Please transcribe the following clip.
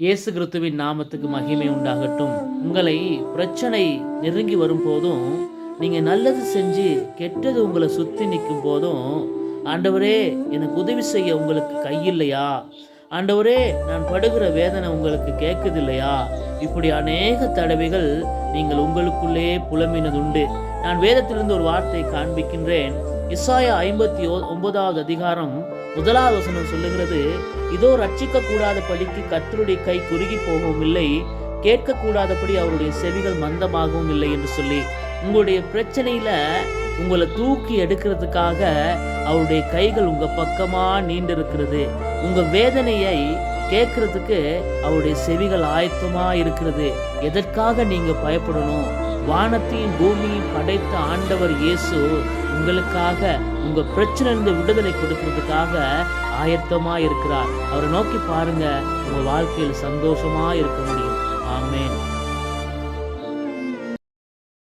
இயேசு கிறிஸ்துவின் நாமத்துக்கு மகிமை உண்டாகட்டும். உங்களை பிரச்சனை நெருங்கி வரும்போதும், நீங்க நல்லது செஞ்சு கெட்டது உங்களை சுத்தி நிற்கும் போதும், ஆண்டவரே எனக்கு உதவி செய்ய உங்களுக்கு கையில்லையா? ஆண்டவரே நான் படுகிற வேதனை உங்களுக்கு கேட்குதில்லையா? இப்படி அநேக தடவைகள் நீங்கள் உங்களுக்குள்ளே புலம்பினதுண்டு. நான் வேதத்திலிருந்து ஒரு வார்த்தை காண்பிக்கின்றேன். எசாயா 59வது அதிகாரம் 1வது வசனம் சொல்லுகிறது, இதோ ரட்சிக்க கூடாத படிக்கு கர்த்தருடைய கை குறுகி போகவும் இல்லை, கேட்கக்கூடாதபடி அவருடைய செவிகள் மந்தமாகவும் இல்லை என்று சொல்லி, உங்களுடைய பிரச்சனையில உங்களை தூக்கி எடுக்கிறதுக்காக அவருடைய கைகள் உங்க பக்கமா நீண்டிருக்கிறது. உங்க வேதனையை கேட்கறதுக்கு அவருடைய செவிகள் ஆயத்தமா இருக்கிறது. எதற்காக நீங்க பயப்படணும்? வானத்தையும் பூமியையும் படைத்த ஆண்டவர் இயேசு உங்களுக்காக உங்க பிரச்சனை விடுதலை கொடுக்கிறதுக்காக ஆயத்தமா இருக்கிறார். அவரை நோக்கி பாருங்க, உங்க வாழ்க்கையில் சந்தோஷமா இருக்க முடியும். ஆமென்.